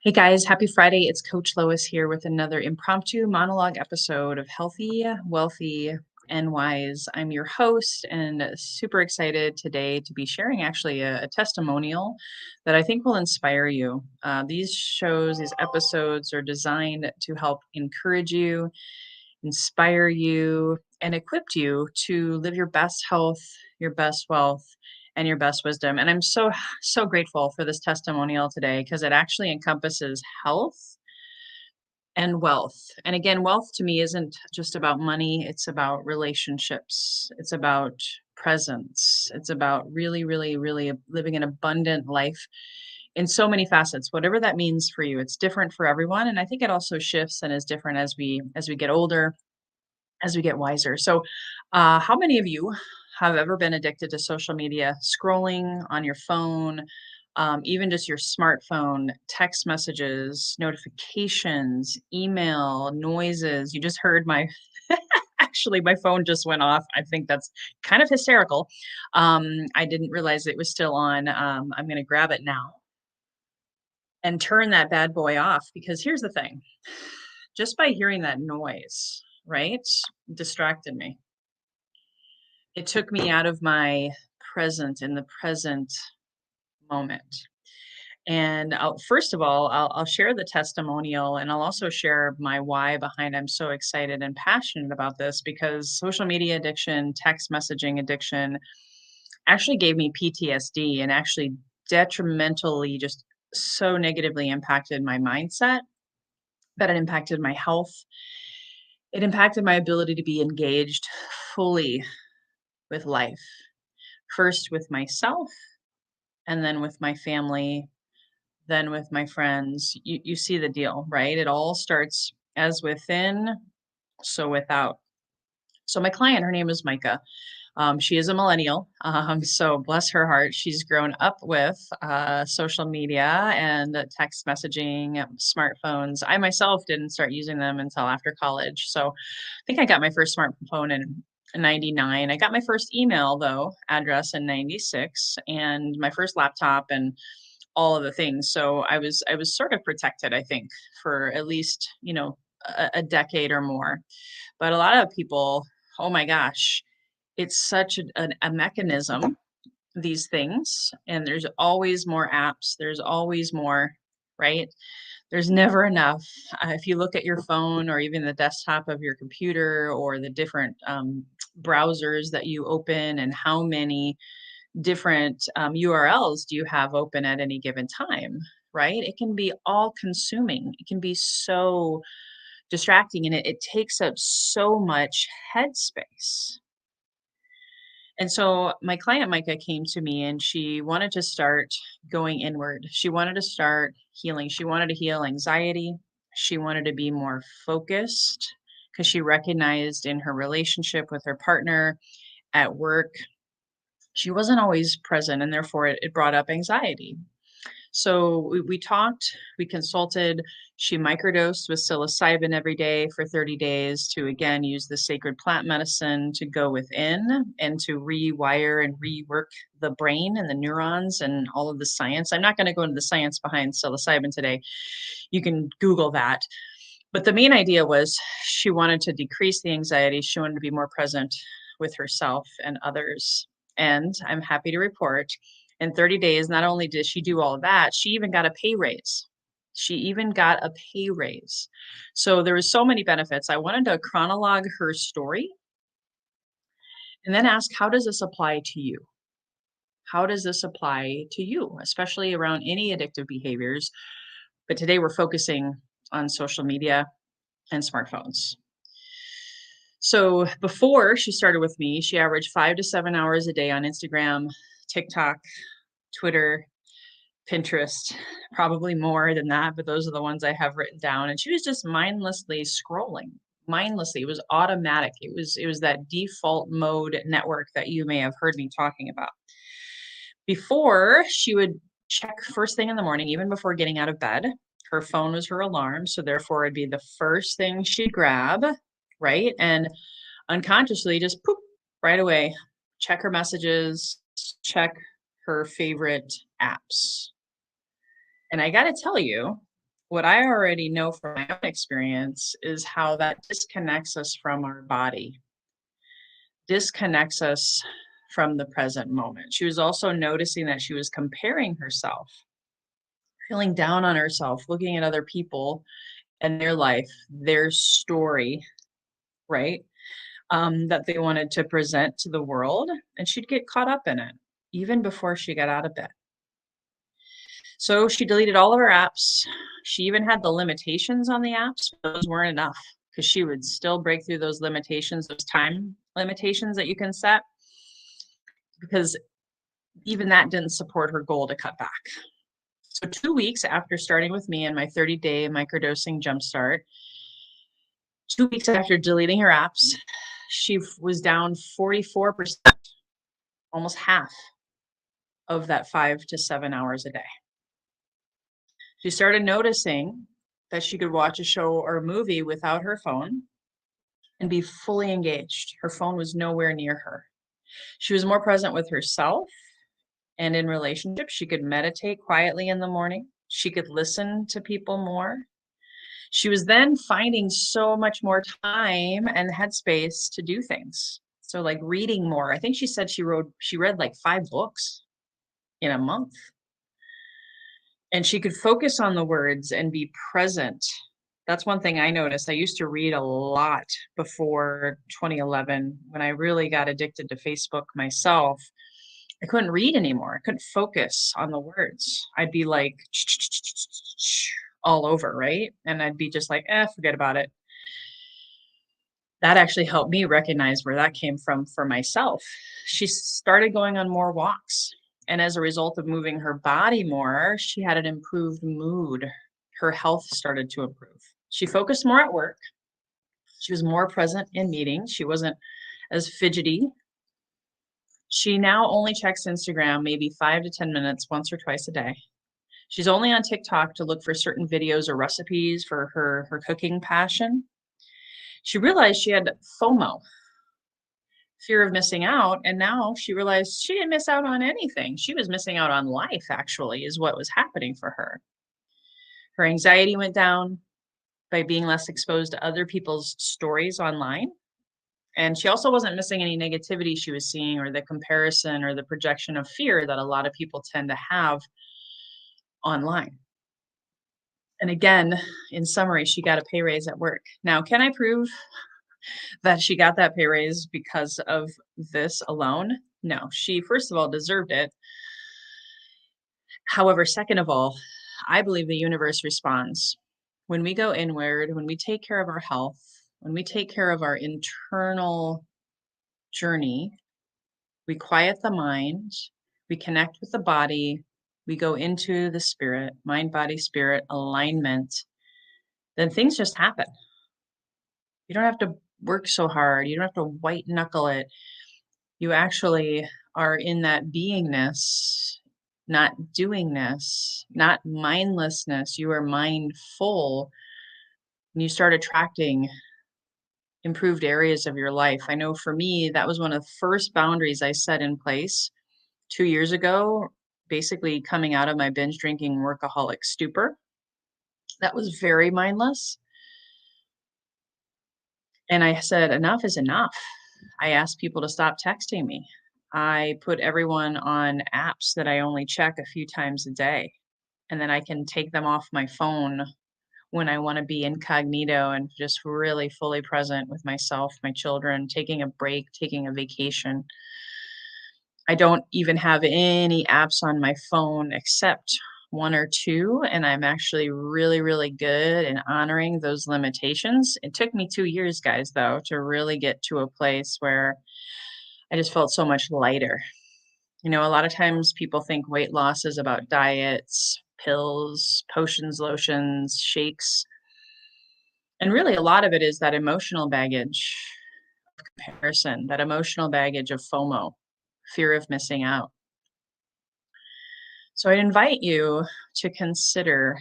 Hey guys, happy Friday. It's Coach Lois here with another impromptu monologue episode of Healthy, Wealthy, and Wise. I'm your host and super excited today to be sharing actually a testimonial that I think will inspire you. These episodes are designed to help encourage you, inspire you, and equip you to live your best health, your best wealth, and your best wisdom. And I'm so grateful for this testimonial today because it actually encompasses health and wealth. And again, wealth to me isn't just about money, it's about relationships, it's about presence, it's about really living an abundant life in so many facets, whatever that means for you. It's different for everyone, and I think it also shifts and is different as we get older, as we get wiser. So, how many of you have ever been addicted to social media, scrolling on your phone, even just your smartphone, text messages, notifications, email, noises? You just heard my actually, my phone just went off. I think that's kind of hysterical. I didn't realize it was still on. I'm going to grab it now and turn that bad boy off because here's the thing, just by hearing that noise, right, distracted me. It took me out of my present in the present moment. And first of all, I'll share the testimonial and I'll also share my why behind I'm so excited and passionate about this because social media addiction, text messaging addiction actually gave me PTSD and actually detrimentally just so negatively impacted my mindset that it impacted my health. It impacted my ability to be engaged fully with life, first with myself and then with my family, then with my friends. You see the deal, right? It all starts as within, so without. So my client, her name is Micah. She is a millennial, so bless her heart. She's grown up with social media and text messaging, smartphones. I myself didn't start using them until after college. So I think I got my first smartphone in 99. I got my first email though address in 96 and my first laptop and all of the things. So I was sort of protected, I think, for at least, a decade or more. But a lot of people, oh my gosh, it's such a mechanism, these things, and there's always more apps, there's always more, right? There's never enough. If you look at your phone or even the desktop of your computer or the different browsers that you open and how many different URLs do you have open at any given time, right? It can be all consuming. It can be so distracting and it takes up so much headspace. And so my client Micah came to me and she wanted to start going inward. She wanted to start healing. She wanted to heal anxiety. She wanted to be more focused because she recognized in her relationship with her partner at work, she wasn't always present and therefore it brought up anxiety. So we talked, we consulted. She microdosed with psilocybin every day for 30 days to again use the sacred plant medicine to go within and to rewire and rework the brain and the neurons and all of the science. I'm not going to go into the science behind psilocybin today. You can Google that. But the main idea was she wanted to decrease the anxiety. She wanted to be more present with herself and others. And I'm happy to report in 30 days, not only did she do all of that, she even got a pay raise. She even got a pay raise. So there was so many benefits. I wanted to chronologue her story and then ask, how does this apply to you? How does this apply to you, especially around any addictive behaviors? But today we're focusing on social media and smartphones. So before she started with me, she averaged 5 to 7 hours a day on Instagram, TikTok, Twitter, Pinterest, probably more than that, but those are the ones I have written down. And she was just mindlessly scrolling, mindlessly. It was automatic. It was that default mode network that you may have heard me talking about. Before she would check first thing in the morning, even before getting out of bed, her phone was her alarm. So therefore it'd be the first thing she'd grab, right? And unconsciously just poop right away, check her messages, check her favorite apps. And I got to tell you, What I already know from my own experience is how that disconnects us from our body, disconnects us from the present moment. She was also noticing that she was comparing herself, feeling down on herself, looking at other people and their life, their story, right? That they wanted to present to the world, and she'd get caught up in it even before she got out of bed. So she deleted all of her apps. She even had the limitations on the apps, but those weren't enough because she would still break through those limitations, those time limitations that you can set, because even that didn't support her goal to cut back. So 2 weeks after starting with me and my 30-day microdosing jumpstart, 2 weeks after deleting her apps, she was down 44%, almost half of that 5 to 7 hours a day. She started noticing that she could watch a show or a movie without her phone and be fully engaged. Her phone was nowhere near her. She was more present with herself and in relationships. She could meditate quietly in the morning. She could listen to people more. She was then finding so much more time and headspace to do things. So like reading more. I think she said she read like 5 books in a month. And she could focus on the words and be present. That's one thing I noticed. I used to read a lot before 2011 when I really got addicted to Facebook myself. I couldn't read anymore. I couldn't focus on the words. I'd be like all over, right? And I'd be just like, forget about it. That actually helped me recognize where that came from for myself. She started going on more walks. And as a result of moving her body more, she had an improved mood. Her health started to improve. She focused more at work. She was more present in meetings. She wasn't as fidgety. She now only checks Instagram maybe 5 to 10 minutes once or twice a day. She's only on TikTok to look for certain videos or recipes for her cooking passion. She realized she had FOMO, fear of missing out, and now she realized she didn't miss out on anything. She was missing out on life, actually, is what was happening for her. Her anxiety went down by being less exposed to other people's stories online. And she also wasn't missing any negativity she was seeing or the comparison or the projection of fear that a lot of people tend to have online. And again, in summary, she got a pay raise at work. Now, can I prove that she got that pay raise because of this alone? No, she, first of all, deserved it. However, second of all, I believe the universe responds. When we go inward, when we take care of our health, when we take care of our internal journey, we quiet the mind, we connect with the body, we go into the spirit, mind, body, spirit alignment, then things just happen. You don't have to work so hard. You don't have to white knuckle it. You actually are in that beingness, not doingness, not mindlessness. You are mindful, and you start attracting improved areas of your life. I know for me, that was one of the first boundaries I set in place 2 years ago, basically coming out of my binge drinking workaholic stupor. That was very mindless. And I said, enough is enough. I asked people to stop texting me. I put everyone on apps that I only check a few times a day, and then I can take them off my phone when I want to be incognito and just really fully present with myself, my children, taking a break, taking a vacation. I don't even have any apps on my phone except one or two, and I'm actually really, really good in honoring those limitations. It took me 2 years, guys, though, to really get to a place where I just felt so much lighter. You know, a lot of times people think weight loss is about diets, pills, potions, lotions, shakes. And really, a lot of it is that emotional baggage of comparison, that emotional baggage of FOMO, fear of missing out. So I invite you to consider,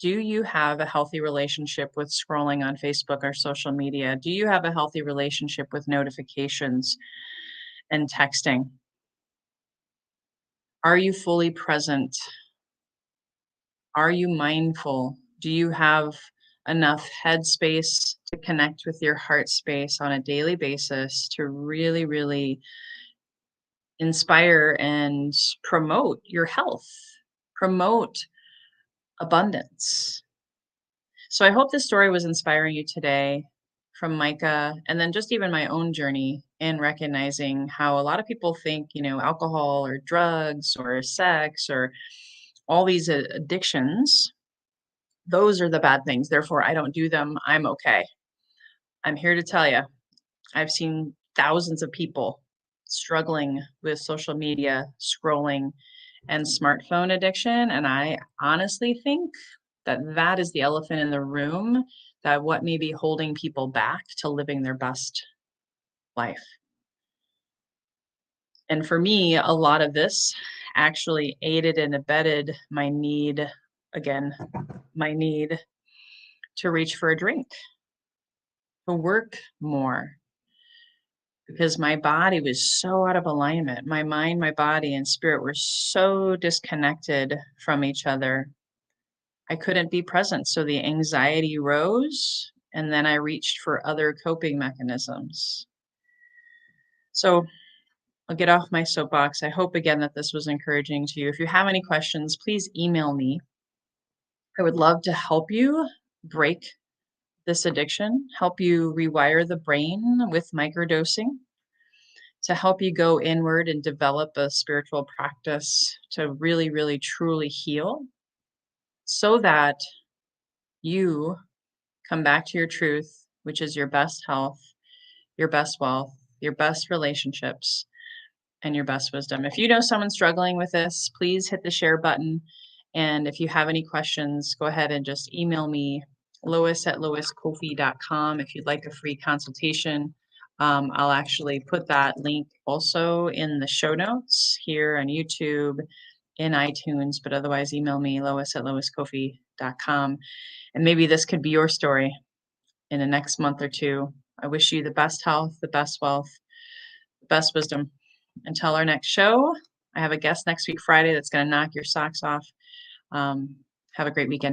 do you have a healthy relationship with scrolling on Facebook or social media? Do you have a healthy relationship with notifications and texting? Are you fully present? Are you mindful? Do you have enough headspace to connect with your heart space on a daily basis to really, really inspire and promote your health, promote abundance? So I hope this story was inspiring you today from Micah, and then just even my own journey in recognizing how a lot of people think, alcohol or drugs or sex or all these addictions, those are the bad things. Therefore, I don't do them. I'm okay. I'm here to tell you, I've seen thousands of people struggling with social media, scrolling, and smartphone addiction. And I honestly think that that is the elephant in the room, that what may be holding people back to living their best life. And for me, a lot of this actually aided and abetted my need, again, my need to reach for a drink, to work more, because my body was so out of alignment. My mind, my body, and spirit were so disconnected from each other. I couldn't be present. So the anxiety rose, and then I reached for other coping mechanisms. So I'll get off my soapbox. I hope again that this was encouraging to you. If you have any questions, please email me. I would love to help you break this addiction, help you rewire the brain with microdosing, to help you go inward and develop a spiritual practice to really, really, truly heal, so that you come back to your truth, which is your best health, your best wealth, your best relationships, and your best wisdom. If you know someone struggling with this, please hit the share button. And if you have any questions, go ahead and just email me, lois@loiscoffee.com, if you'd like a free consultation. I'll actually put that link also in the show notes here on YouTube, in iTunes, but otherwise email me, lois@loiscoffee.com. And maybe this could be your story in the next month or two. I wish you the best health, the best wealth, the best wisdom. Until our next show, I have a guest next week, Friday, that's going to knock your socks off. Have a great weekend.